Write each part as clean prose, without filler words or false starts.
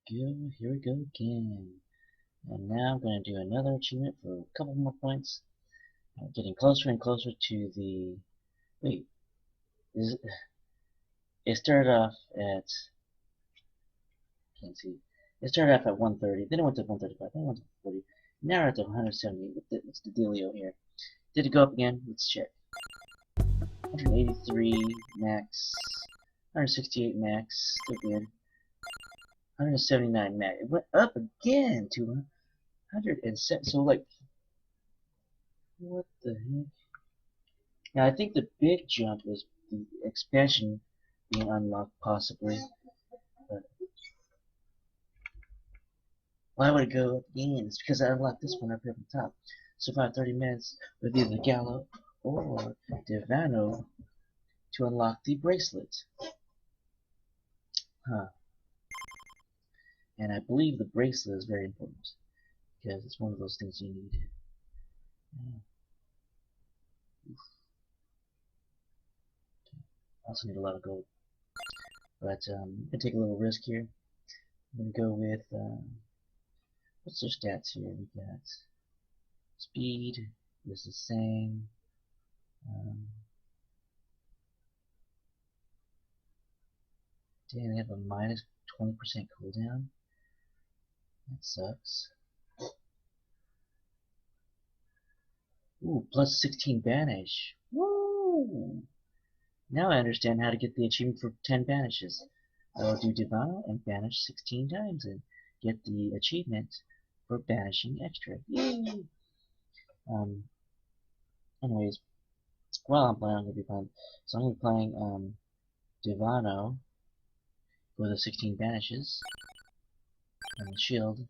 go. Here we go again. And now I'm going to do another achievement for a couple more points. Getting closer and closer to the... Wait. It started off at... Can't see. It started off at 130. Then it went to 135. Then it went to 40. Now we're at the 170. What's the dealio here? Did it go up again? Let's check. 183 max. 168 max. Still good. 179 max. It went up again to 107. So, like, what the heck? Now, I think the big jump was the expansion being unlocked, possibly. But why would it go up again? It's because I unlocked this one up here at the top. Survive 30 minutes with either Gallo or Divano to unlock the bracelet. And I believe the bracelet is very important because it's one of those things you need. I also need a lot of gold. But I'm going to take a little risk here. I'm going to go with, what's their stats here? We got speed, this is the same. Damn, they have a minus 20% cooldown. That sucks. Ooh, plus 16 banish. Woo! Now I understand how to get the achievement for 10 banishes. I will do Divano and banish 16 times and get the achievement for banishing extra. Yay! Anyways, while I'm playing, I'm going to be playing. So I'm going to be playing Divano for the 16 banishes. And the shield.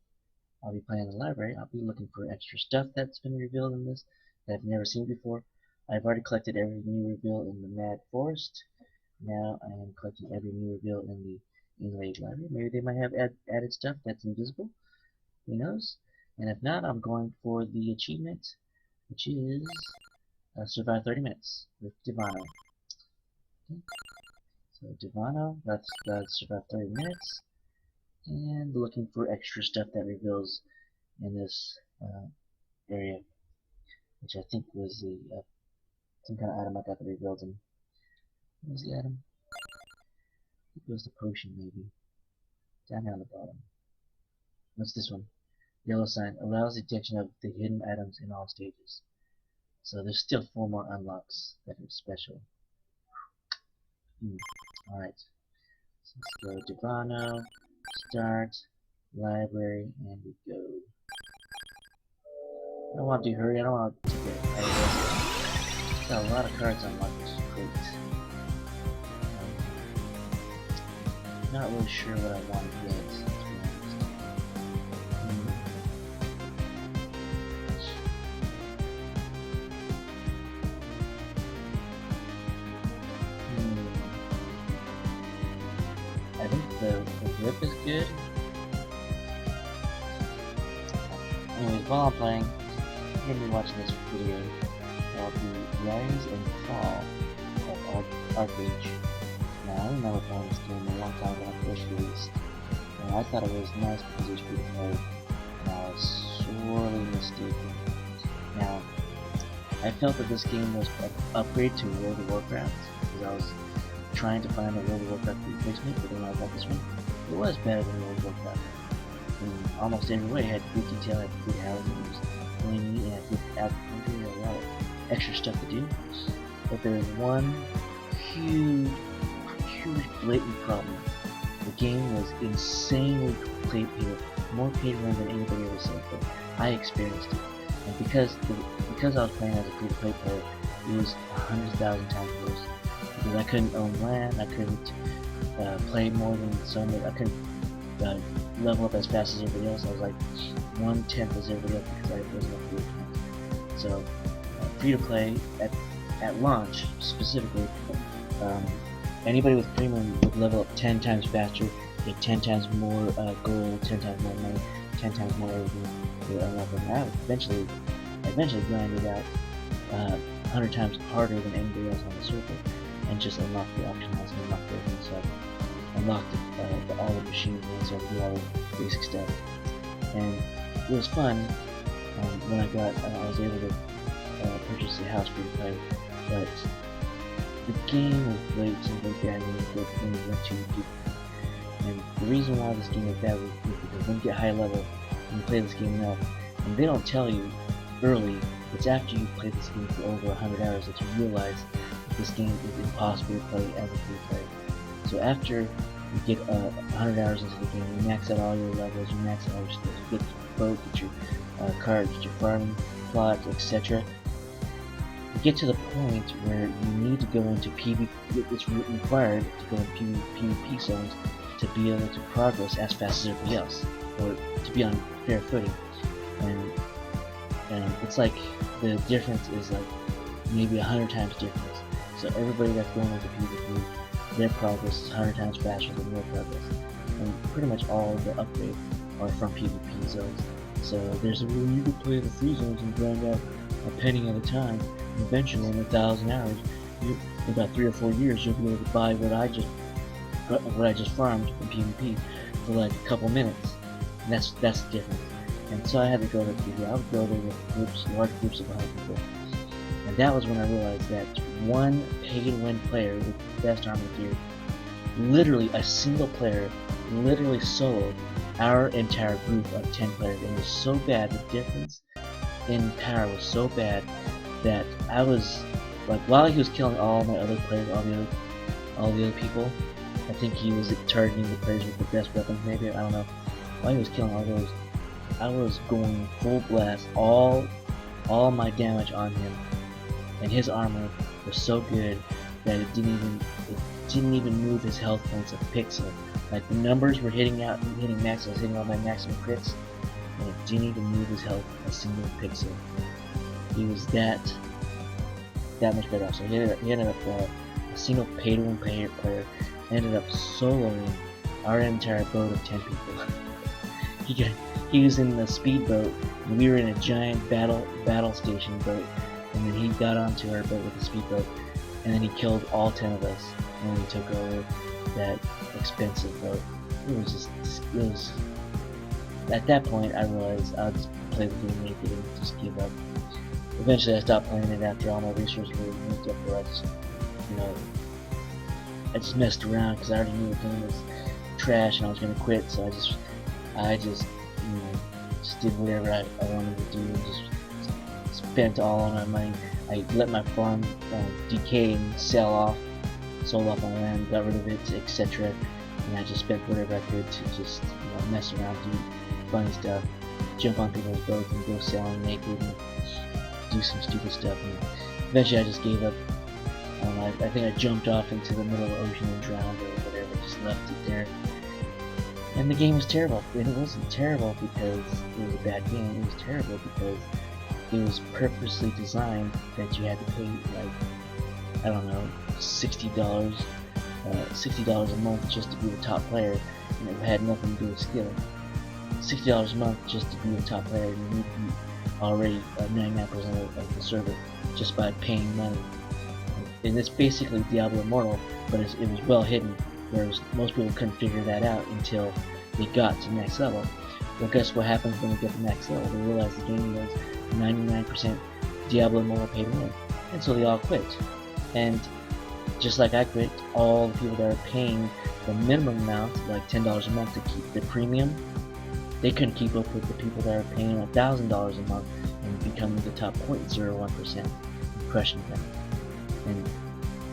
I'll be playing the library. I'll be looking for extra stuff that's been revealed in this that I've never seen before. I've already collected every new reveal in the Mad Forest. Now I am collecting every new reveal in the Inlaid Library. Maybe they might have added stuff that's invisible. Who knows? And if not, I'm going for the achievement, which is survive 30 minutes with Divano. Okay. So Divano, that's survive 30 minutes. And looking for extra stuff that reveals in this area, which I think was the some kind of item I got that revealed in. What was the item? I think it was the potion, maybe. Down here on the bottom. What's this one? Yellow sign allows detection of the hidden items in all stages. So there's still 4 more unlocks that are special. Alright. So let's go Divano. Start, library, and we go. I don't want to do hurry, I don't want to get got a lot of cards unlocked, which is great. Not really sure what I want to get, to be honest. I think the whip is good. Anyways, while I'm playing, I'm going to be watching this video called The Rise and Fall of Archage. Now, I remember playing this game a long time when it first released, and I thought it was nice because it was free to play, and I was sorely mistaken. Now, I felt that this game was an upgrade to World of Warcraft, because I was trying to find a World of Warcraft replacement, but then I got this one. It was better than World of Warcraft. In almost every way, it had good detail, it had good housing, it was really neat, and it had good agriculture, and a lot of extra stuff to do. But there's one huge blatant problem. The game was insanely more pay to win than anybody ever said, but I experienced it. And because I was playing as a free-to-play player, it was 100,000 times worse. Because I couldn't own land, I couldn't play more than somebody, I couldn't level up as fast as everybody else. I was like 1/10 as everybody else because I wasn't up to. So free to play at launch specifically, anybody with premium would level up 10 times faster, get 10 times more gold, 10 times more money, 10 times more everything to unlock them. I eventually grinded out 100 times harder than anybody else on the circuit, and just unlock the auction house and unlock everything. So unlock all the machines and so do all the basic stuff. And it was fun when I was able to purchase a house free to play, but the game was great and very bad when you went too deep. And the reason why this game is bad was because when you get high level and you play this game enough, and they don't tell you early, it's after you play this game for over 100 hours that you realize that this game is impossible to play as a free play. So after you get 100 hours into the game, you max out all your levels, you max out all your skills, you get your boat, get your card, get your farming plot, etc. You get to the point where you need to go into PvP. It's required to go into PvP zones to be able to progress as fast as everybody else, or to be on fair footing. And it's like the difference is like maybe 100 times difference. So everybody that's going into PvP, their progress is 100 times faster than your progress. And pretty much all of the upgrades are from PvP zones. So there's a way you can play the free zones and grind out a penny at a time. And eventually, in 1,000 hours, in about 3 or 4 years, you'll be able to buy what I just farmed from PvP for like a couple minutes. And that's the difference. And so I had to go to PvP. I would go there with large groups of 100 people. And that was when I realized that one pay-to-win player with the best armor gear, literally a single player, literally soloed our entire group of 10 players. And it was so bad, the difference in power was so bad that I was like, while he was killing all my other players, all the other people, I think he was targeting the players with the best weapons, maybe, I don't know. While he was killing all those, I was going full blast, all my damage on him, and his armor was so good that it didn't even move his health points a pixel. Like the numbers were hitting max, I was hitting all my maximum crits, and it didn't even move his health a single pixel. He was that much better off. So he ended up a single pay-to-win player ended up soloing our entire boat of 10 people. He was in the speedboat, and we were in a giant battle station boat, and then he got onto our boat with the speedboat, and then he killed all 10 of us, and then he took over that expensive boat. It was at that point I realized I'll just play the game naked and just give up. Eventually I stopped playing it after all my resources were used up, where I just messed around because I already knew the game was trash and I was gonna quit, so I just did whatever I wanted to do, and just spent all of my money. I let my farm decay and sold off my land, got rid of it, etc. And I just spent whatever I could to just mess around, do funny stuff, jump on people's boats and go sailing naked and do some stupid stuff. And eventually I just gave up. I think I jumped off into the middle of the ocean and drowned or whatever, just left it there. And the game was terrible. And it wasn't terrible because it was a bad game, it was terrible because it was purposely designed that you had to pay like, I don't know, $60 a month just to be the top player, and it had nothing to do with skill. $60 a month just to be the top player, and you need to be already 99% of the server just by paying money. And it's basically Diablo Immortal, but it was well hidden, whereas most people couldn't figure that out until they got to next level. Well, guess what happens when they get to next level? They realize the game was 99% Diablo Immortal pay to win, and so they all quit. And just like I quit, all the people that are paying the minimum amount, like $10 a month to keep the premium, they couldn't keep up with the people that are paying $1,000 a month and becoming the top 0.01% and crushing them. And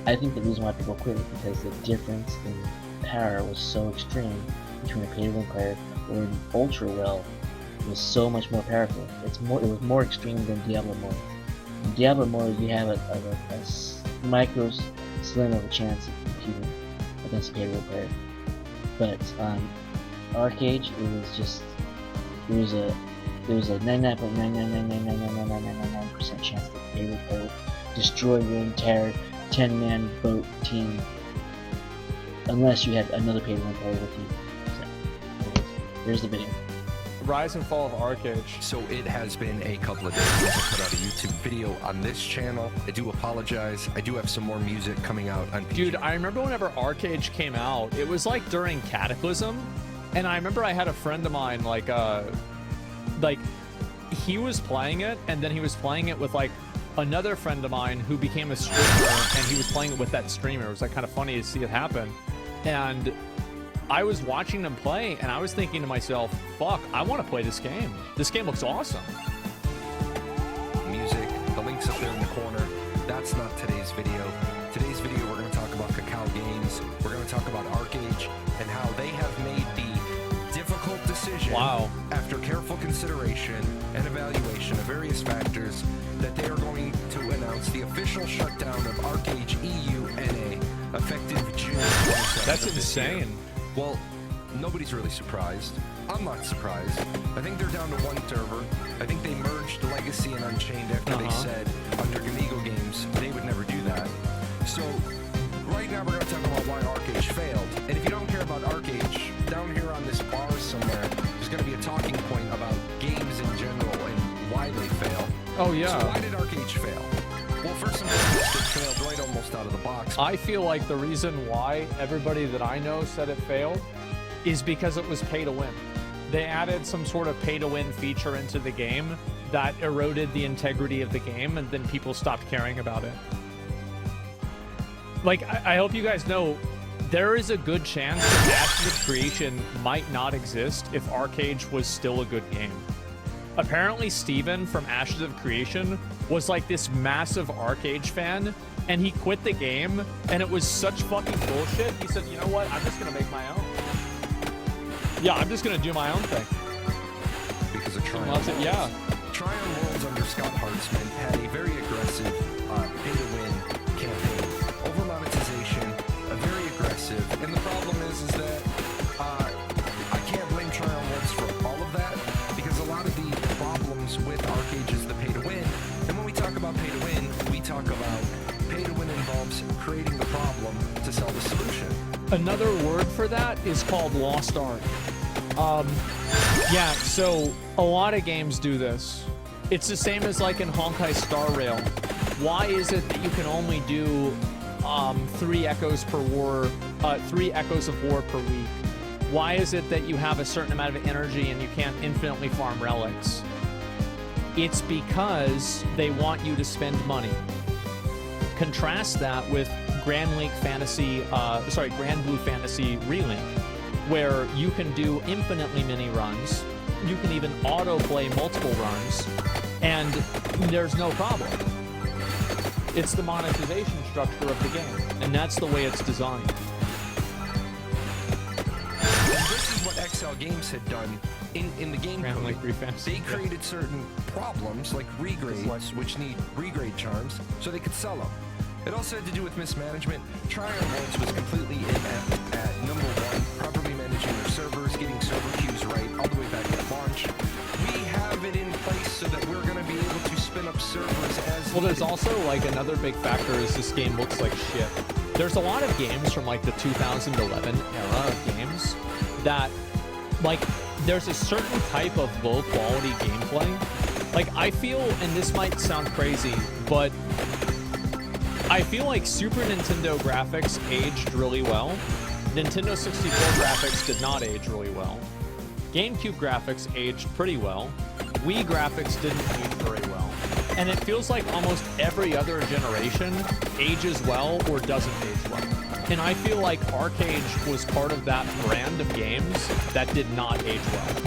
I think the reason why people quit is because the difference in power was so extreme between a pay-to-win player or an ultra well was so much more powerful. It was more extreme than Diablo Immortal. In Diablo Immortal, you have a micro slim of a chance of competing against a pay-to-win player. But on Arcade, there was a 99.999999999% chance that the pay-to-win player would destroy your entire 10-man boat team unless you had another pay-to-win player with you. So, there's the video. rise and fall of Arcage. So it has been a couple of days since I put out a YouTube video on this channel. I do apologize. I do have some more music coming out on PG. Dude, I remember whenever Arcage came out, it was like during Cataclysm, and I remember I had a friend of mine, like he was playing it, and then he was playing it with like another friend of mine who became a streamer, and he was playing it with that streamer. It was like kind of funny to see it happen. And I was watching them play, and I was thinking to myself, fuck, I want to play this game. This game looks awesome. Music, the link's up there in the corner. That's not today's video. Today's video, we're going to talk about Cacao Games. We're going to talk about Arcage and how they have made the difficult decision, after careful consideration and evaluation of various factors, that they are going to announce the official shutdown of Arcage EU NA effective June 27th. That's insane. Well, nobody's really surprised. I'm not surprised. I think they're down to one server. I think they merged Legacy and Unchained after they said under Gamigo Games they would never do that. So right now we're going to talk about why Arcage failed. And if you don't care about Arcage, down here on this bar somewhere, there's going to be a talking point about games in general and why they fail. Oh, yeah. So why did Arcage fail? Well, first and foremost, it failed right almost out of the box. I feel like the reason why everybody that I know said it failed is because it was pay to win. They added some sort of pay to win feature into the game that eroded the integrity of the game, and then people stopped caring about it. Like, I hope you guys know, there is a good chance that Ashes of Creation might not exist if Arcage was still a good game. Apparently, Steven from Ashes of Creation was like this massive Arcage fan, and he quit the game, and it was such fucking bullshit. He said, you know what, I'm just gonna make my own. Yeah, I'm just gonna do my own thing. Because of Trion Worlds. Yeah. Trion Worlds under Scott Hartzman had a very aggressive pay-to-win campaign. Over monetization, very aggressive. And the problem is that I can't blame Trion Worlds for all of that, because a lot of the problems with Arcage is the pay-to-win. And when we talk about pay-to-win, we talk about pay-to-win involves creating the problem to sell the solution. Another word for that is called lost art. Yeah, so a lot of games do this. It's the same as like in Honkai Star Rail. Why is it that you can only do 3 echoes of war per week? Why is it that you have a certain amount of energy and you can't infinitely farm relics? It's because they want you to spend money. Contrast that with Grand Blue Fantasy Relink, where you can do infinitely many runs. You can even auto-play multiple runs, and there's no problem. It's the monetization structure of the game, and that's the way it's designed. And this is what XL Games had done in the game code. They created certain problems, like regrades, which need regrade charms, so they could sell them. It also had to do with mismanagement. Trion Worlds was completely inept at, number one, properly managing their servers, getting server queues right, all the way back at launch. We have it in place so that we're going to be able to spin up servers as... Well, there's also, like, another big factor is this game looks like shit. There's a lot of games from, like, the 2011 era of games that, like, there's a certain type of low-quality gameplay. Like, I feel, and this might sound crazy, but... I feel like Super Nintendo graphics aged really well. Nintendo 64 graphics did not age really well. GameCube graphics aged pretty well. Wii graphics didn't age very well. And it feels like almost every other generation ages well or doesn't age well. And I feel like Arcage was part of that brand of games that did not age well.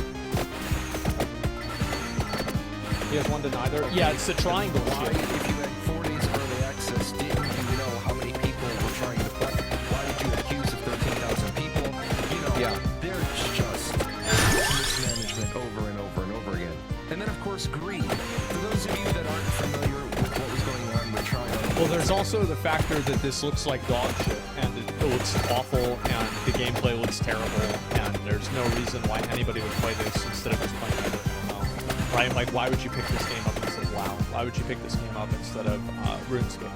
You guys want to deny there? Yeah, it's the triangle shit. If you had 4 days early access, didn't you know how many people were trying to play? Why did you accuse of 13,000 people? You know, there's just mismanagement over and over and over again. And then, of course, greed. For those of you that aren't familiar with what was going on with Trion... Well, there's also the factor that this looks like dog shit, and it looks awful, and the gameplay looks terrible, and there's no reason why anybody would play this instead of just playing it. Right? Like, why would you pick this game up instead of WoW? Why would you pick this game up instead of RuneScape?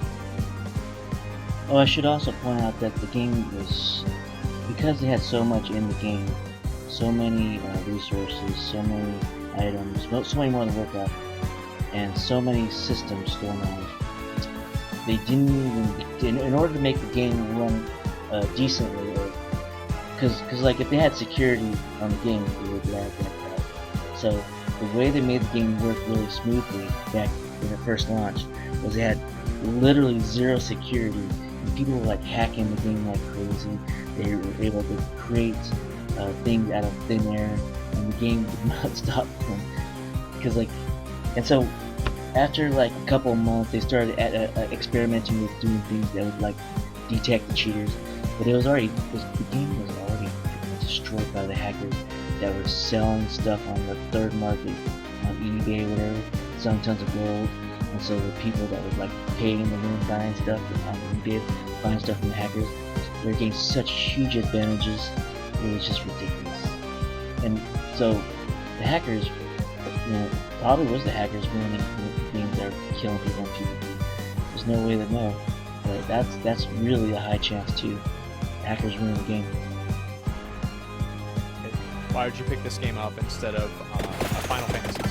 Well, I should also point out that the game was, because they had so much in the game, so many resources, so many items, so many more to work up, and so many systems going on. They didn't even, in order to make the game run decently, because like if they had security on the game, it would lag like that. So the way they made the game work really smoothly back when it first launched was they had literally zero security, and people were like hacking the game like crazy. They were able to create things out of thin air, and the game did not stop them. Because like, and so after like a couple of months, they started experimenting with doing things that would like detect the cheaters. But it was already, the game was already destroyed by the hackers that were selling stuff on the third market, on eBay or whatever, selling tons of gold. And so the people that were like paying the room buying stuff on eBay, buying stuff from the hackers, they were getting such huge advantages. It was just ridiculous. And so the hackers, probably was the hackers ruining the games that are killing people on PvP. There's no way to know, but that's really a high chance too. Hackers ruin the game. Why would you pick this game up instead of a Final Fantasy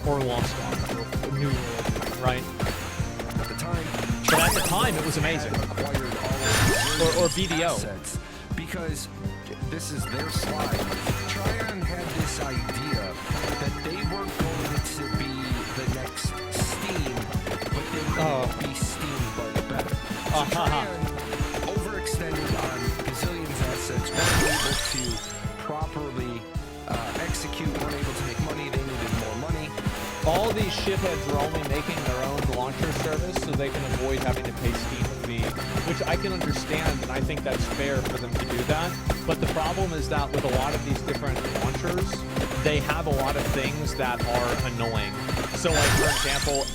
or Lost Ark or New World, right? At the time, but at the time it was amazing. Or BDO. Because this is their slide. Tryon had this idea that they were going to be the next Steam, but they were going to be Steam but better. So Tryon overextended on gazillions of assets, weren't able to properly execute, weren't able to make money, they needed more money. All these shitheads are only making their own launcher service so they can avoid having to pay Steam a fee, which I can understand, and I think that's fair for them to do that. But the problem is that with a lot of these different launchers, they have a lot of things that are annoying. So like, for example,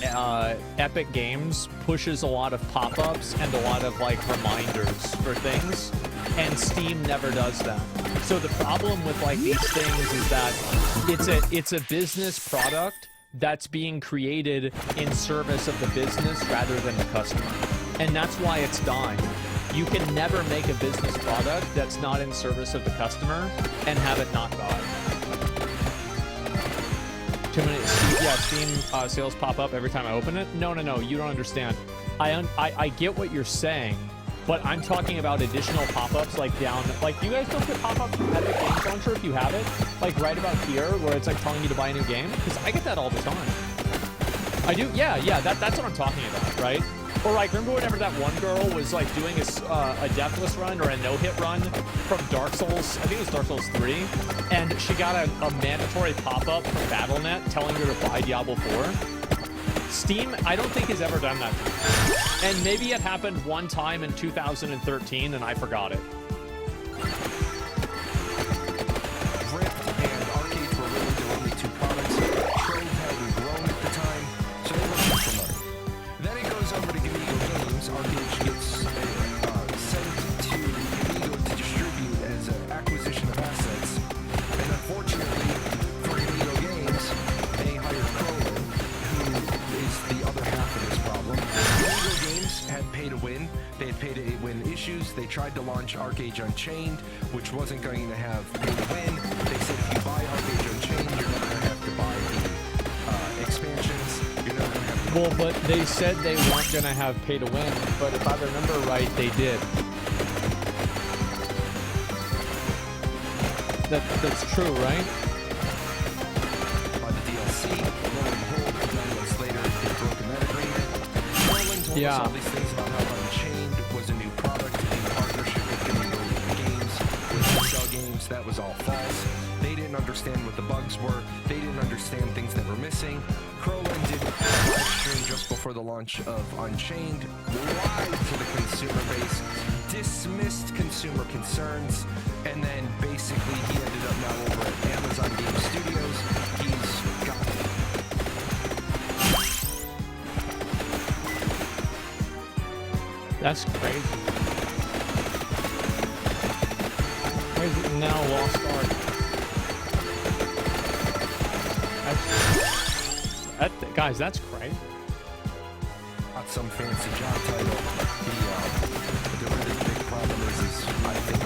Epic Games pushes a lot of pop-ups and a lot of like reminders for things, and Steam never does that. So the problem with like these things is that it's a business product that's being created in service of the business rather than the customer. And that's why it's dying. You can never make a business product that's not in service of the customer and have it not die. Too many, Steam sales pop up every time I open it? No, you don't understand. I get what you're saying, but I'm talking about additional pop-ups like down, like you guys don't get pop-ups from Epic Games Launcher if you have it, like right about here where it's like telling you to buy a new game, because I get that all the time. I do, yeah, that's what I'm talking about, right? Or like, remember whenever that one girl was like doing a deathless run or a no-hit run from Dark Souls, I think it was Dark Souls 3, and she got a mandatory pop-up from Battle.net telling her to buy Diablo 4? Steam, I don't think has ever done that. And maybe it happened one time in 2013 and I forgot it. Rift and Arcade were really the only two products. Trove hadn't grown at the time, so they were looking for money. Then it goes over to Gamigo Games. Arcade gets sent to Gamigo to distribute as an acquisition of assets. And unfortunately, for Gamigo Games, they hired Crowley, who is the other half of this problem. Gamigo Games had pay to win. They had pay to win issues. They tried to launch Arcade Unchained, which wasn't going to have pay to win. They said if you buy Arcade Unchained, you're not going to have to buy the expansions. You're not going to have to. Well, but they said they weren't going to have pay to win, but if I remember right, they did. That's true, right? By the DLC, lo and behold, 9 months later, they broke that agreement. Roland told us all these things about how Unchained was a new product in partnership with Gamigo Games, with Excel Games. That was all false. They didn't understand what the bugs were. They didn't understand things that were missing. Crowland did a live stream just before the launch of Unchained, lied to the consumer base, dismissed consumer concerns, and then basically he ended up now over at Amazon Game Studios. He's got That's crazy. Crazy. Now Lost Ark. Guys, that's crazy. Not some fancy job title. The really big problem is I think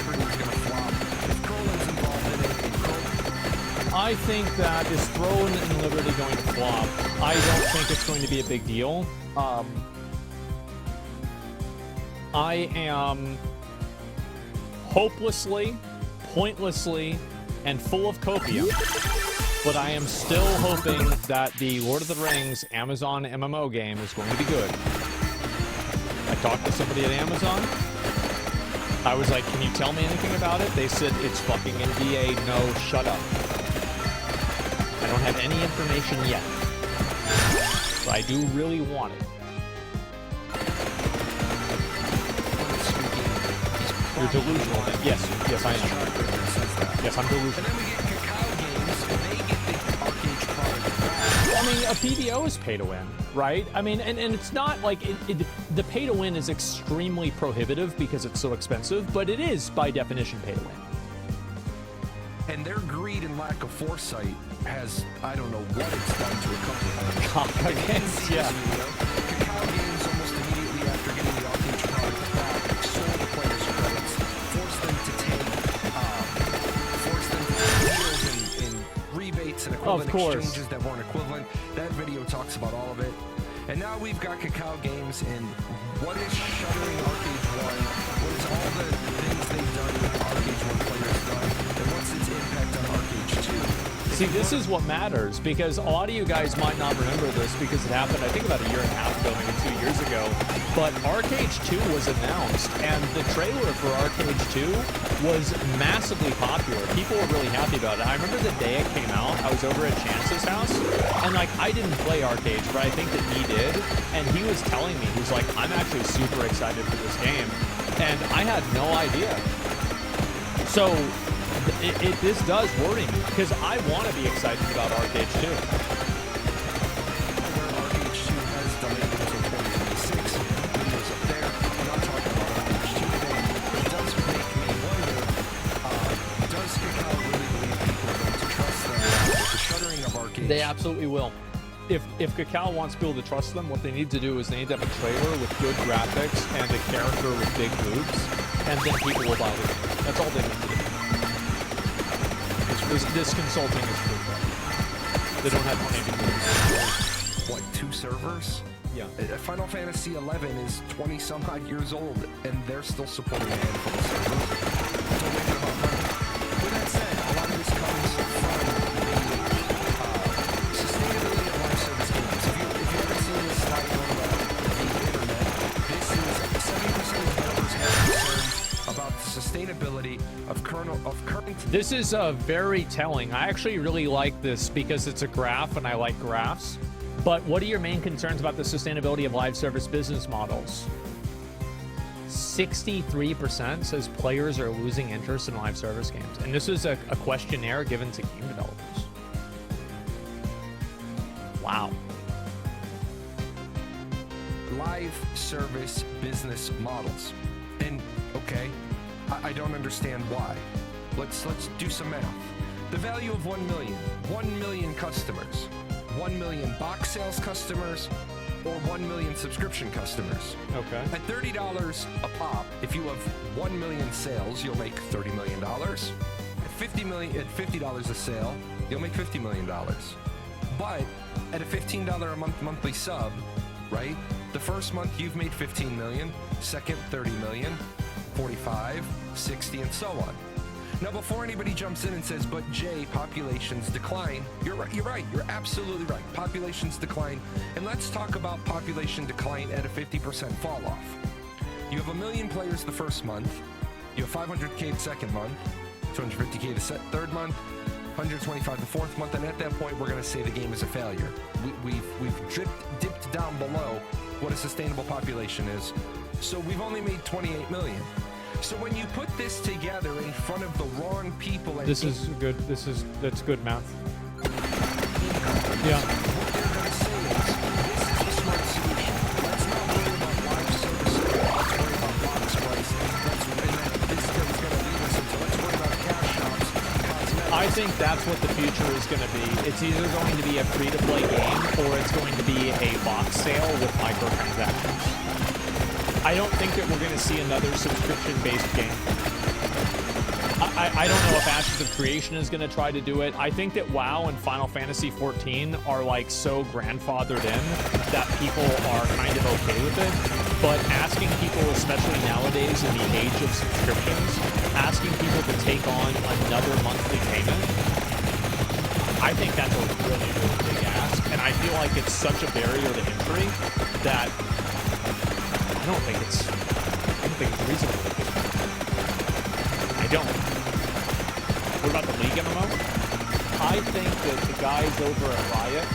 Liberty is going to flop. If Crowland's involved, I think that is Throne and Liberty going to flop. I don't think it's going to be a big deal. I am hopelessly, pointlessly, and full of copium. But I am still hoping that the Lord of the Rings Amazon MMO game is going to be good. I talked to somebody at Amazon. I was like, can you tell me anything about it? They said, it's fucking NDA, no, shut up. I don't have any information yet. But I do really want it. You're delusional. Yes, yes, I am. Yes, I'm delusional. And then we get Cacao Games, and they get the Arcade product back. I mean, a PBO is pay to win, right? I mean, and it's not like the pay to win is extremely prohibitive because it's so expensive, but it is by definition pay to win. And their greed and lack of foresight has, I don't know what it's done to a company. Yeah. Cacao Games almost immediately after getting the Arcade product back sold the players' credits, forced them to take deals in rebates and equivalent exchanges that weren't equivalent. That video talks about all of it. And now we've got Cacao Games, and what is shuttering Arcade 1? What is all the things they've done with Arcade 1 players done? And what's its impact on Arcade 2? See, this is what matters, because a lot of you guys might not remember this because it happened, I think, about a year and a half ago, maybe 2 years ago. But Arcade 2 was announced, and the trailer for Arcade 2 was massively popular. People were really happy about it. I remember the day it came out, I was over at Chance's house, and like, I didn't play Arcade, but I think that he did, and he was telling me, he was like, I'm actually super excited for this game, and I had no idea. So, this does worry me, because I want to be excited about Arcade 2. Where Arcade 2 has delayed until 2026, videos up there. I'm not talking about Arcade 2 today, but it does make me wonder, does Cacao really believe people are going to trust them with the shuttering of Arcade? They absolutely will. If Cacao wants people to trust them, what they need to do is they need to have a trailer with good graphics and a character with big boobs, and then people will buy the game. That's all they need to do. This consulting is free. They don't have money to do this. What, 2 servers? Yeah. Final Fantasy 11 is 20 some odd years old, and they're still supporting a handful of servers. Don't make it about money. With that said, a lot of this comes from the sustainability of live service games. If you haven't seen this slide on the internet, this is 70% of developers have concerns about the sustainability of current. This is very telling. I actually really like this because it's a graph and I like graphs. But what are your main concerns about the sustainability of live service business models? 63% says players are losing interest in live service games. And this is a questionnaire given to game developers. Wow. Live service business models. And, okay, I don't understand why. Let's do some math. The value of 1 million customers, 1 million box sales customers, or 1 million subscription customers. Okay. At $30 a pop, if you have 1 million sales, you'll make $30 million. At $50 a sale, you'll make $50 million. But at a $15 a month monthly sub, right? The first month you've made 15 million, second 30 million, 45, 60, and so on. Now, before anybody jumps in and says, but Jay, populations decline, you're right, you're absolutely right. Populations decline, and let's talk about population decline at a 50% fall off. You have 1 million players the first month, you have 500K the second month, 250K the third month, 125 the fourth month, and at that point, we're going to say the game is a failure. We've dipped down below what a sustainable population is, so we've only made 28 million. So when you put this together in front of the wrong people, That's good math. Yeah. What they're going to say is, this is the smart solution. Let's not worry about live services. Let's worry about box pricing. This is going to lead us into, let's worry about cash shops, cosmetics. I think that's what the future is going to be. It's either going to be a free-to-play game or it's going to be a box sale with microtransactions. I don't think that we're going to see another subscription-based game. I don't know if Ashes of Creation is going to try to do it. I think that WoW and Final Fantasy 14 are like so grandfathered in that people are kind of okay with it. But asking people, especially nowadays in the age of subscriptions, asking people to take on another monthly payment, I think that's a really, really big ask. And I feel like it's such a barrier to entry that I don't think it's reasonable. I don't. What about the League MMO? I think that the guys over at Riot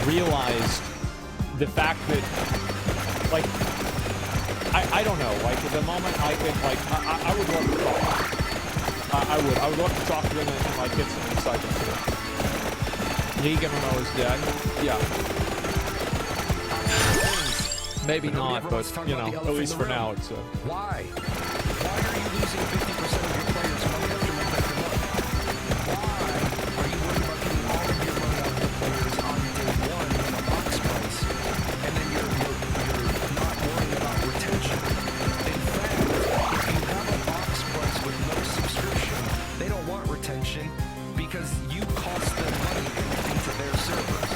realized the fact that, like, I don't know, like, at the moment, I think, like, I would love to talk. I would love to talk to them and like, get some insight into it. League MMO is dead. Yeah. Maybe not, but, you know, at least for now, it's Why? Why are you losing 50% of your players money after month after month? Why are you worried about getting all of your money out of the players on day one in a box price, and then you're not worrying about retention? In fact, if you have a box price with no subscription, they don't want retention because you cost them money into their servers.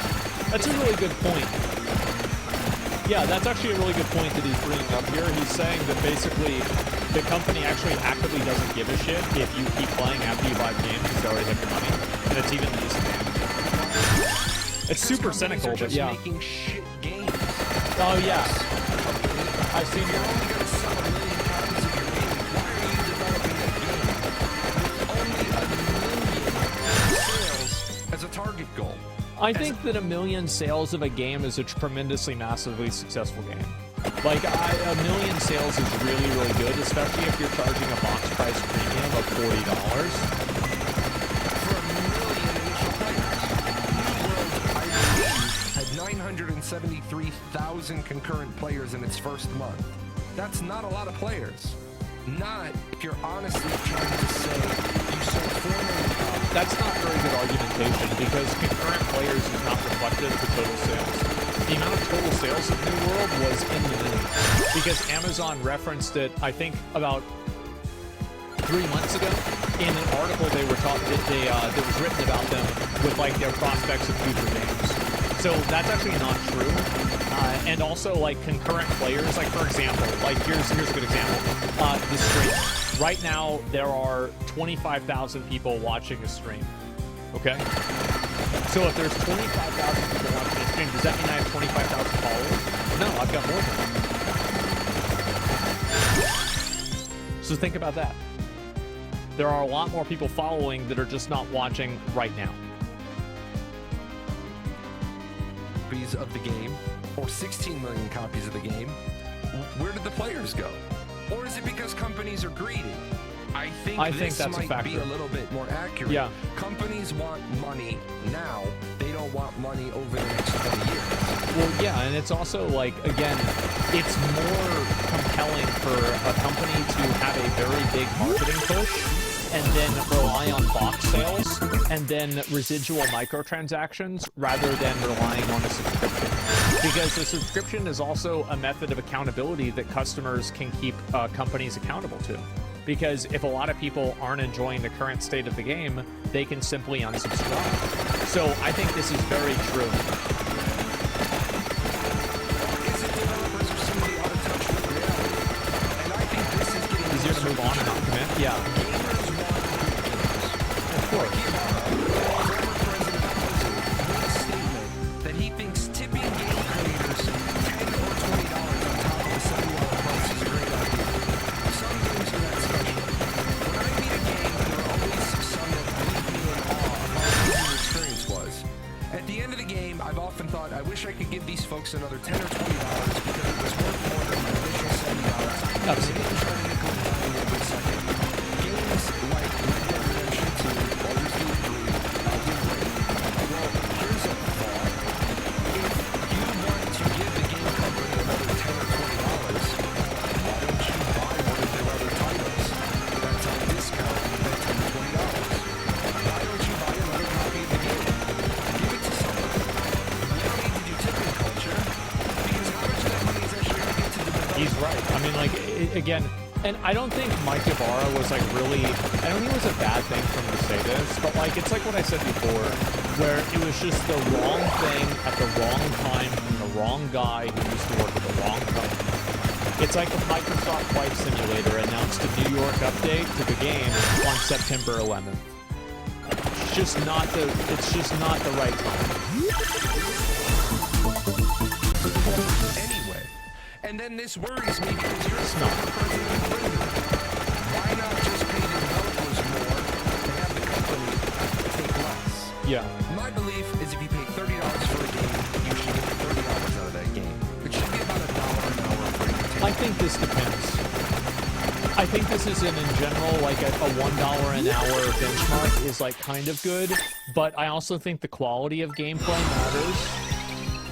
That's a really good point. Yeah, that's actually a really good point that he's bringing up here. He's saying that basically the company actually actively doesn't give a shit if you keep playing after you buy the game because they already have your money, and it's even disadvantage. It's super cynical, but yeah. Making shit games. Oh yeah, I've seen You're only going to sell 1 million copies of your game. Why are you developing a game with only 1 million sales as a target goal? I think that 1 million sales of a game is a tremendously, massively successful game. Like, 1 million sales is really, really good, especially if you're charging a box price premium of $40. For 1 million initial players, New World, I believe, had 973,000 concurrent players in its first month. That's not a lot of players. Not if you're honestly trying to say you sold 4 million copies. That's not very good argumentation because concurrent players is not reflective of the total sales. The amount of total sales of New World was in the millions because Amazon referenced it, I think, about 3 months ago in an article they were talking that was written about them with like their prospects of future games. So that's actually not true. And also, like, concurrent players, like, for example, like, here's a good example. The stream. Right now, there are 25,000 people watching a stream. Okay? So if there's 25,000 people watching a stream, does that mean I have 25,000 followers? No, I've got more than that. So think about that. There are a lot more people following that are just not watching right now. Of the game, or 16 million copies of the game, where did the players go? Or is it because companies are greedy? I think that's might be a little bit more accurate. Yeah. Companies want money now. They don't want money over the next 20 years. Well, yeah, and it's also like, again, it's more compelling for a company to have a very big marketing push and then rely on box sales and then residual microtransactions rather than relying on a subscription. Because the subscription is also a method of accountability that customers can keep companies accountable to. Because if a lot of people aren't enjoying the current state of the game, they can simply unsubscribe. So I think this is very true. Easier to move on and not commit? Yeah. Of course. That he thinks tipping game creators $10 or $20 on top of the $70 price is a great idea. Some games are that special. When I beat a game, there are always some that leave me in awe of how easy the experience was. At the end of the game, I've often thought, I wish I could give these folks another $10 or $20 because it was worth more than my initial $70. Absolutely. Every second. Games like Red Dead Redemption 2, Baldur's Gate 3, Elden Ring. Well, here's a thought. If you want to give the game company another $10 or $20, why don't you buy one of their other titles that's on discount at $10 or $20? Why don't you buy another copy of the game? Give it to someone. You don't need to do tipping culture because how much of that money is actually going to get to the developer? He's right. I mean, like, again, And I don't think Mike Ibarra was like really, I don't think it was a bad thing for him to say this, but like, it's like what I said before, where it was just the wrong thing at the wrong time from the wrong guy who used to work at the wrong company. It's like the Microsoft Flight Simulator announced a New York update to the game on September 11th. It's just not the right time. Anyway, and then this worries me because you're not. Why not just pay the developers more and have the company take less? Yeah. My belief is if you pay $30 for a game, you should get $30 out of that game. It should be about $1 an hour for you. I think this depends. I think this is in general, like a $1 an hour benchmark is like kind of good, but I also think the quality of gameplay matters.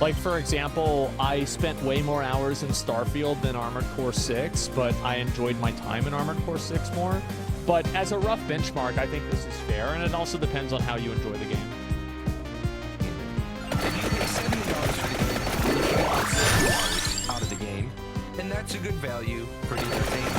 Like, for example, I spent way more hours in Starfield than Armored Core 6, but I enjoyed my time in Armored Core 6 more. But as a rough benchmark, I think this is fair, and it also depends on how you enjoy the game. If you pay $70 for the game, you should get $70 out of the game, and that's a good value for the entertainment.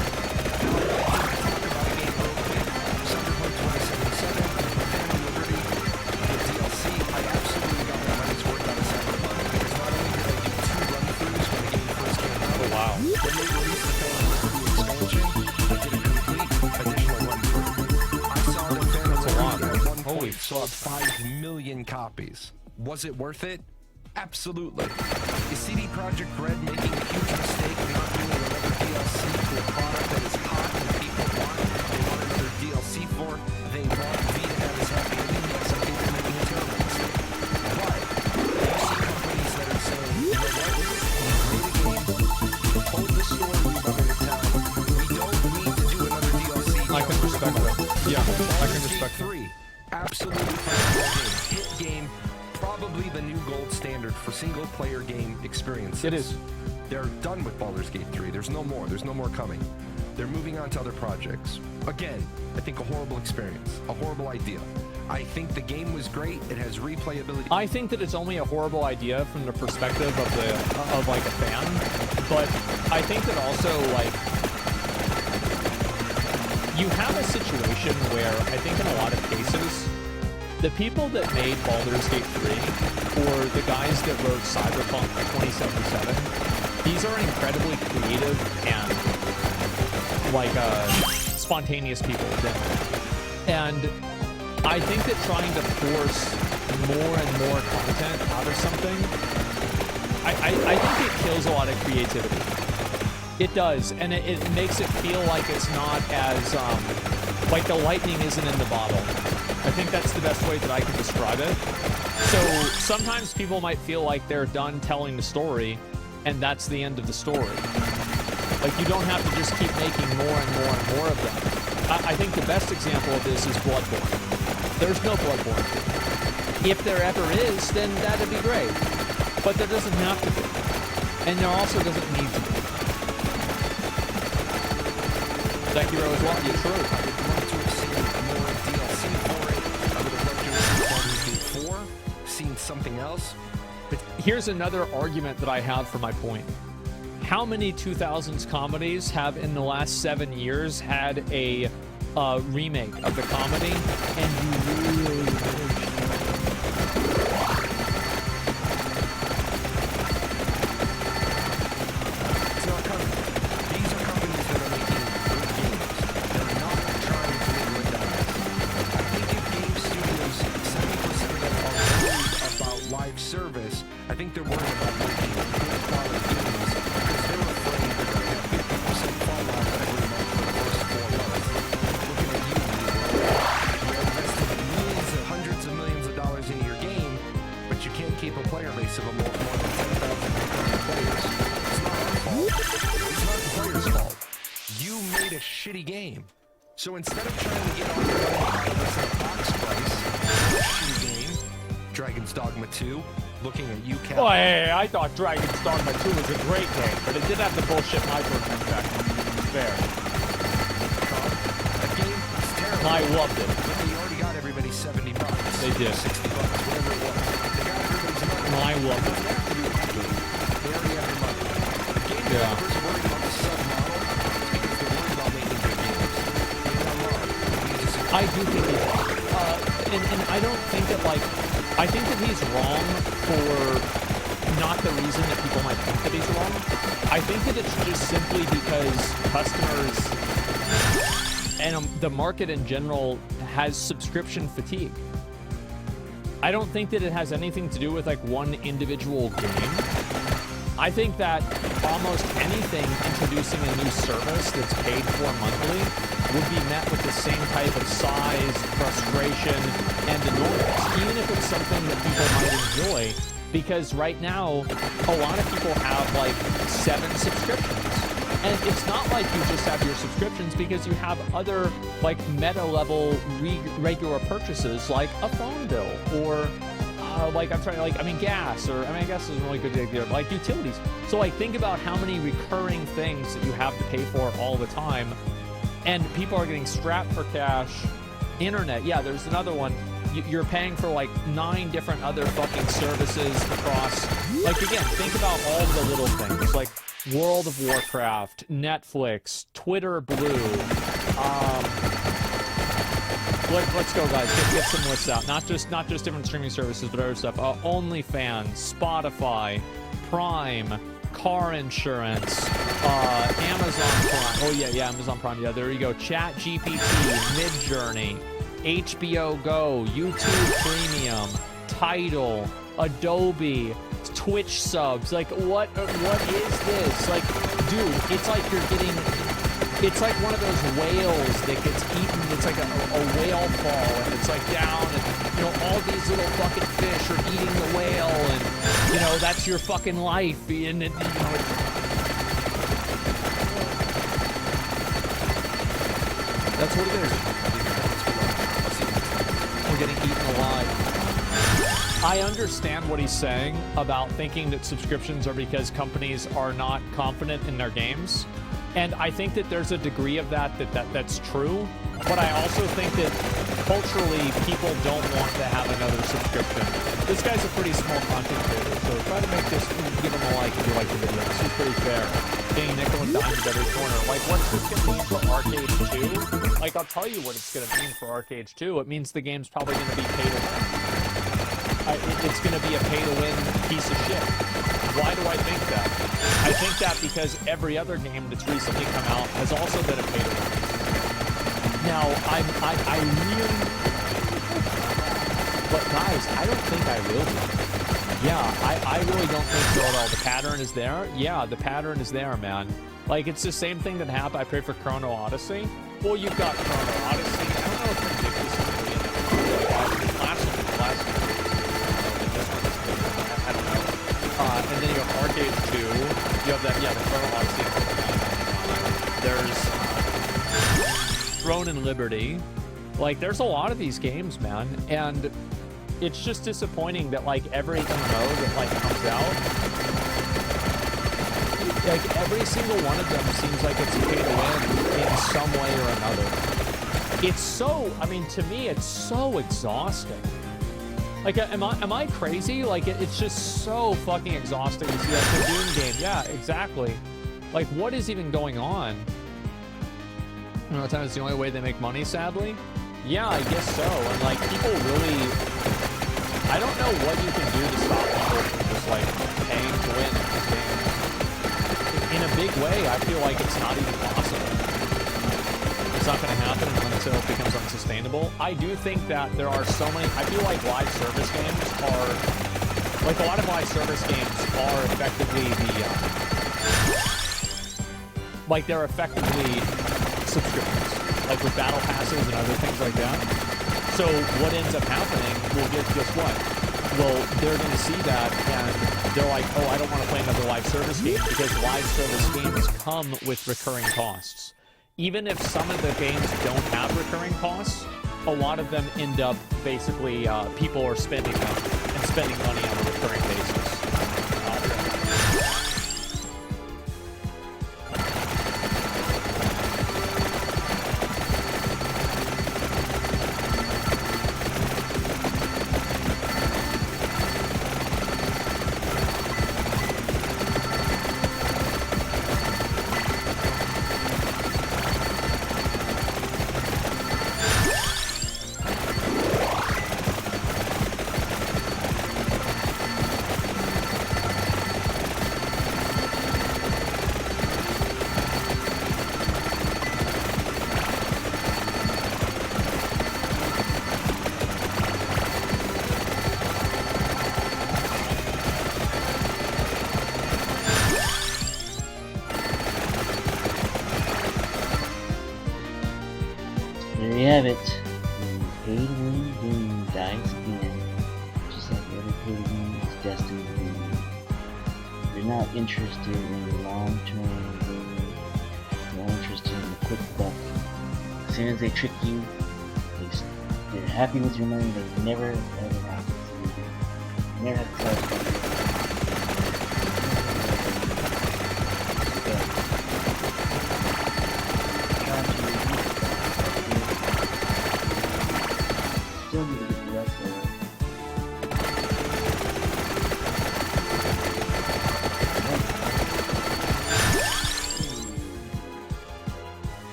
Now, I'd like to talk about a game real quick. Cyberpunk 2077, Phantom Liberty, the DLC. I absolutely got my money's worth out of Cyberpunk, because not only did I do 2 run-throughs when the game first came out, Oh, wow. when they released the Phantom Liberty expansion, I did a complete additional run-through. I saw that Phantom That's a lot. Liberty at one Holy point sold 5 million copies. Was it worth it? Absolutely. Is CD Projekt Red making a huge mistake in not doing another DLC to a product that is hot and people want? They want another DLC for. They want V to have this happy ending. Yes, I think they're making a terrible mistake. But you see companies that are saying, you know what? We made a game. We told the story we wanted to tell. We don't need to do another DLC. I can respect that. Yeah, I can respect that. 3. Absolutely phenomenal game. Hit game. Probably the new gold standard for single-player game experiences. It is. They're done with Baldur's Gate 3. There's no more. There's no more coming. They're moving on to other projects. Again, I think a horrible experience. A horrible idea. I think the game was great. It has replayability. I think that it's only a horrible idea from the perspective of like a fan, but I think that also, like, you have a situation where I think in a lot of cases, the people that made Baldur's Gate 3, or the guys that wrote Cyberpunk 2077, these are incredibly creative and, like, spontaneous people. And I think that trying to force more and more content out of something, I think it kills a lot of creativity. It does, and it makes it feel like it's not as, like the lightning isn't in the bottle. I think that's the best way that I can describe it. So sometimes people might feel like they're done telling the story, and that's the end of the story. Like, you don't have to just keep making more and more and more of them. I think the best example of this is Bloodborne. There's no Bloodborne 2. If there ever is, then that'd be great. But there doesn't have to be. And there also doesn't need to be. Sekiro as well, you're true. I would love to have seen more DLC for it. I would have loved to have seen Baldur's Gate 4, seen something else. But here's another argument that I have for my point. How many 2000s comedies have in the last 7 years had a remake of the comedy, and you really It's not coming. These are companies that are making good games. They're not trying to make good dollars. I think if game studios, 70% of them are worried about live service, I think they're worried about making good quality games because they're afraid they're going to have 50% fallout every month for the first 4 months. Looking at you, you're investing millions and hundreds of millions of dollars into your game, but you can't keep a player base of more than 10,000 players. It's not our fault. It's not the player's fault. You made a shitty game. So instead of trying to get all your money out of this at a box price, a shitty game, Dragon's Dogma 2, looking at you, Cal. Oh, hey, I thought Dragon's Dogma 2 was a great game, but it did have the bullshit microtransaction. Fair. A game is terrible. I loved it. But they already got everybody $70. They did. $60, whatever it was. They got everybody's money. I loved it. They have to do a good game. They already have their money. The game Yeah. developers are worried about the sub model because they're worried about I do think he's wrong. And I don't think that, like, I think that he's wrong for not the reason that people might think that he's wrong. I think that it's just simply because customers and the market in general has subscription fatigue. I don't think that it has anything to do with, like, one individual game. I think that almost anything introducing a new service that's paid for monthly would be met with the same type of size, frustration, and annoyance, even if it's something that people might enjoy, because right now, a lot of people have, like, 7 subscriptions. And it's not like you just have your subscriptions, because you have other, like, meta-level regular purchases, like a phone bill, or like, gas, or, gas is a really good idea, like utilities. So, like, think about how many recurring things that you have to pay for all the time, and people are getting strapped for cash. Internet, yeah, there's another one. You're paying for, like, 9 different other fucking services across, like, again, think about all the little things, like World of Warcraft, Netflix, Twitter Blue, let's go, guys. Get some lists out. Not just different streaming services, but other stuff. OnlyFans, Spotify, Prime, car insurance, Amazon Prime. Oh yeah, Amazon Prime. Yeah, there you go. Chat GPT, Midjourney, HBO Go, YouTube Premium, Tidal, Adobe, Twitch subs. Like, what is this? Like, dude, it's like you're getting. It's like one of those whales that gets eaten. It's like a whale fall, and it's like down, and, you know, all these little fucking fish are eating the whale, and, you know, that's your fucking life. And it, you know, that's what it is. We're getting eaten alive. I understand what he's saying about thinking that subscriptions are because companies are not confident in their games. And I think that there's a degree of that's true, but I also think that culturally people don't want to have another subscription. This guy's a pretty small content creator, so try to make this, give him a like if you like the video. This is pretty fair. Getting nickel and dime to every corner. Like, what's this going to mean for Arcade 2? Like, I'll tell you what it's going to mean for Arcade 2. It means the game's probably going to be pay to win. It's going to be a pay to win piece of shit. Why do I think that? I think that because every other game that's recently come out has also been a pay to win. Now, I really, but guys, I don't think I will be. Yeah, I really don't think so at all. The pattern is there. Yeah, the pattern is there, man. Like, it's the same thing that happened. I pray for Chrono Odyssey. Well, you've got Chrono Odyssey. I don't know if ridiculous is going to be in there. Last one. I don't know. And then you have Arcade 2. You have that, yeah, the Chrono Odyssey. There's Throne and Liberty. Like, there's a lot of these games, man. And it's just disappointing that, like, every MMO that, like, comes out, like, every single one of them seems like it's a pay to win in some way or another. It's so, I mean, to me, it's so exhausting. Like, am I crazy? Like, it's just so fucking exhausting to see, like, the Doom game. Yeah, exactly. Like, what is even going on? You know, it's the only way they make money, sadly. Yeah, I guess so. And, like, people really, I don't know what you can do to stop people from just, like, paying to win these games. In a big way, I feel like it's not even possible. It's not going to happen until it becomes unsustainable. I do think that there are so many, I feel like live service games are, like, a lot of live service games are effectively like, they're effectively subscriptions, like with battle passes and other things like that. So what ends up happening, well, guess what? Well, they're going to see that, and they're like, oh, I don't want to play another live service game, because live service games come with recurring costs. Even if some of the games don't have recurring costs, a lot of them end up basically, people are spending them and spending money on a recurring basis. have it. The paid-win game dies again. Just like every paid-win is destined to be. They're not interested in the long-term game. They're not interested in the quick buck. As soon as they trick you, they're happy with your money. They never ever have to see you. They never have to satisfy you. Still need to get the rest of it.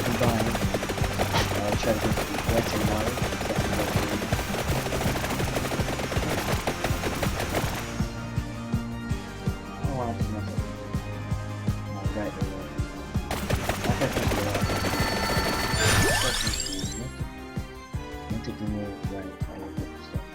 Combined, I'll try to get the Lex and Mars. I don't want to mess up. Right there. I got this I'm taking the right. I will get this stuff.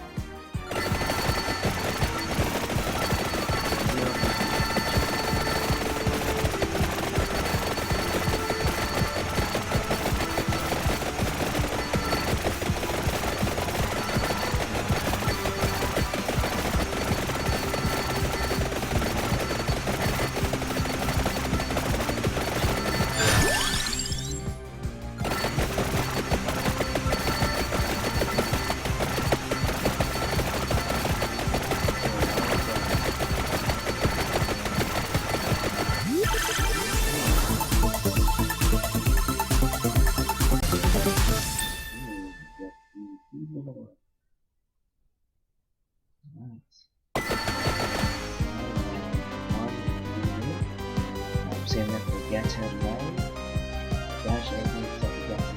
I'm saying that for Gats had live. Dash everything except for Gats.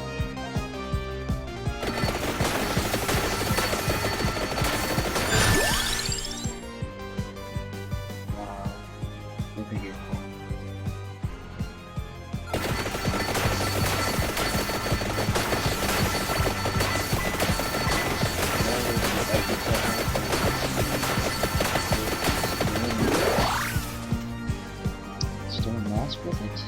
Wow. Look at your Still mask with it.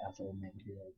castle named Hero.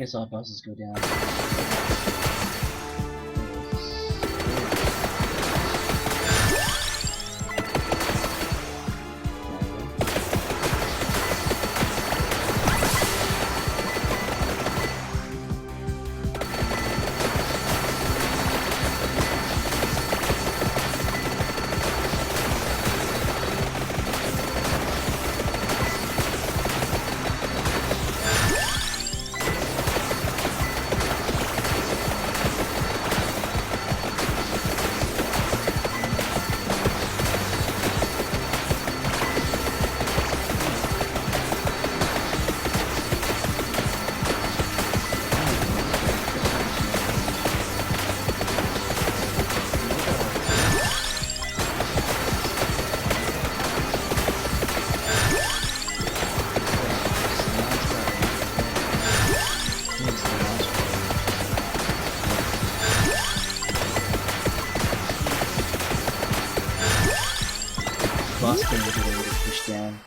guess all bosses go down. Boss thing is able to push down.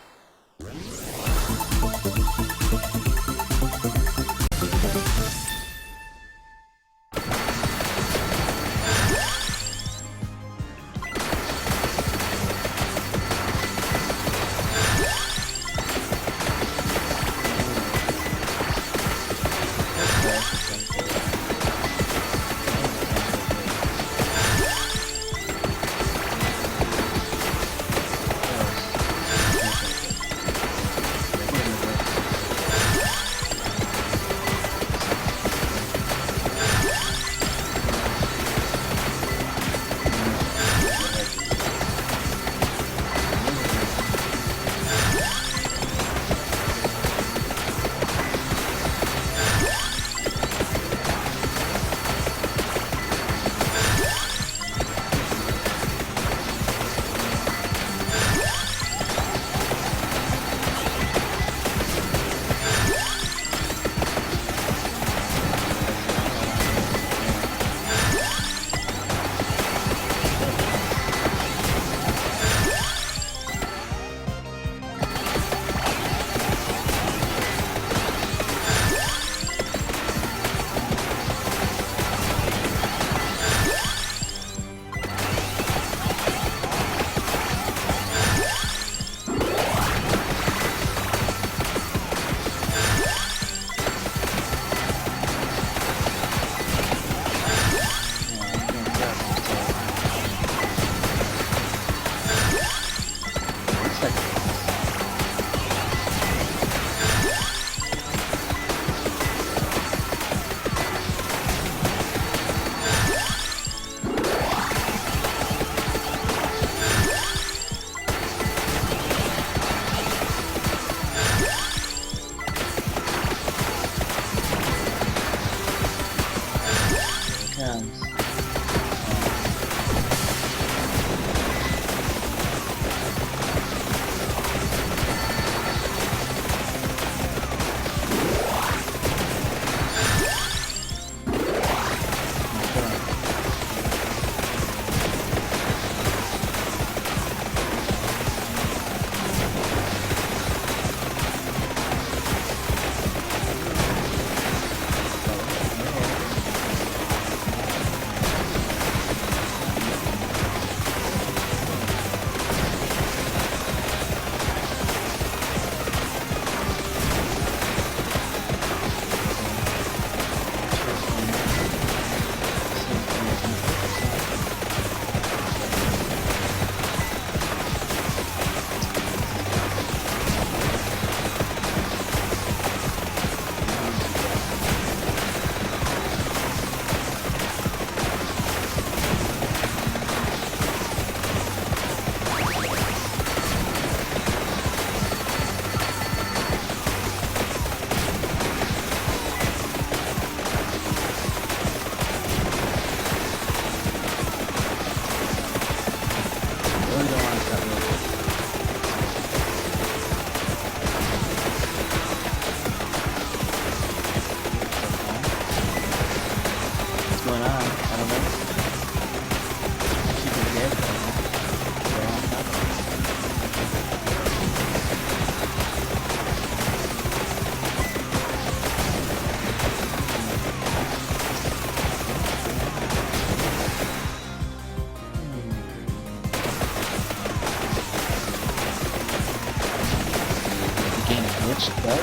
glitched, but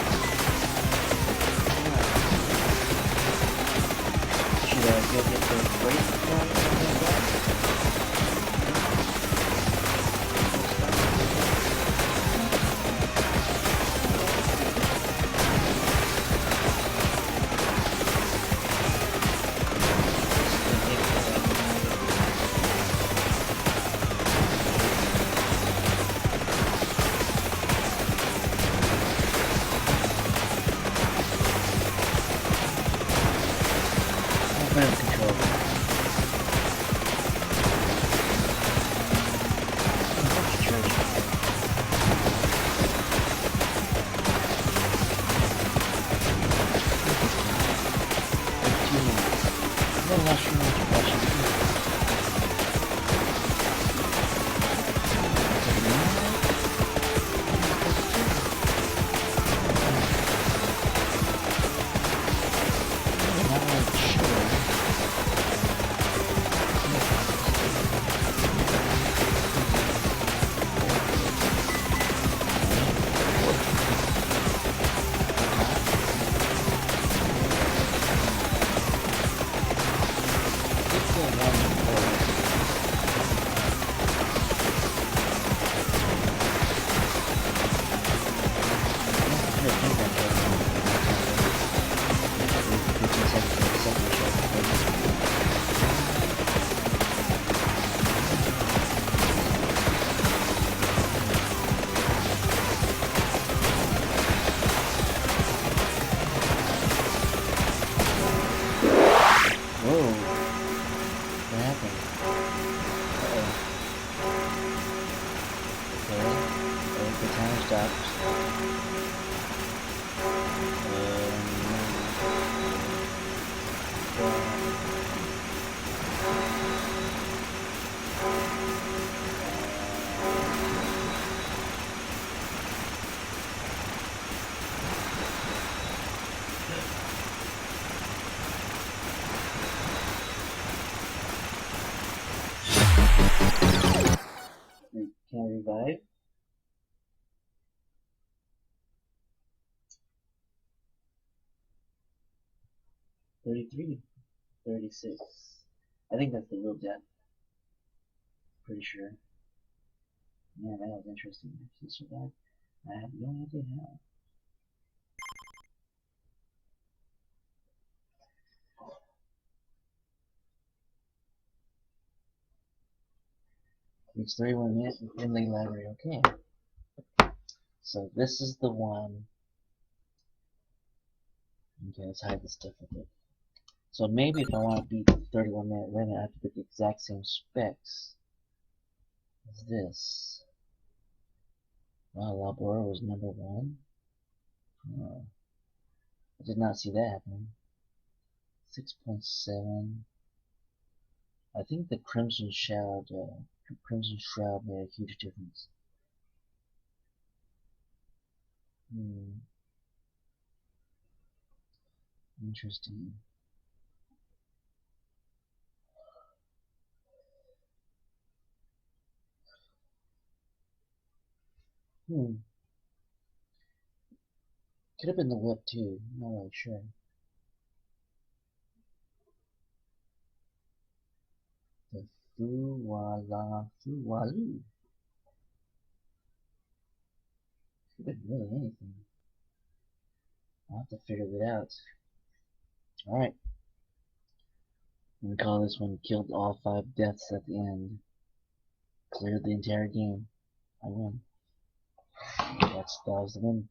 should I go get the weight from that? Can I revive? $33, $36. I think that's the real death. Pretty sure. Man, that was interesting. If he survived, I have no idea how. It's 31 minutes in Finley Library. Okay. So this is the one. Okay, let's hide this differently. So maybe if I want to beat the 31-minute limit, I have to put the exact same specs as this. Wow, Labora was number 1. Oh, I did not see that happening. 6.7. I think the Crimson Shroud made a huge difference. Interesting. Could have been the whip too. I'm not really sure. The Fuwalu. Could have been really anything. I'll have to figure that out. Alright. I'm gonna call this one killed all 5 deaths at the end. Cleared the entire game. I win. That was the win.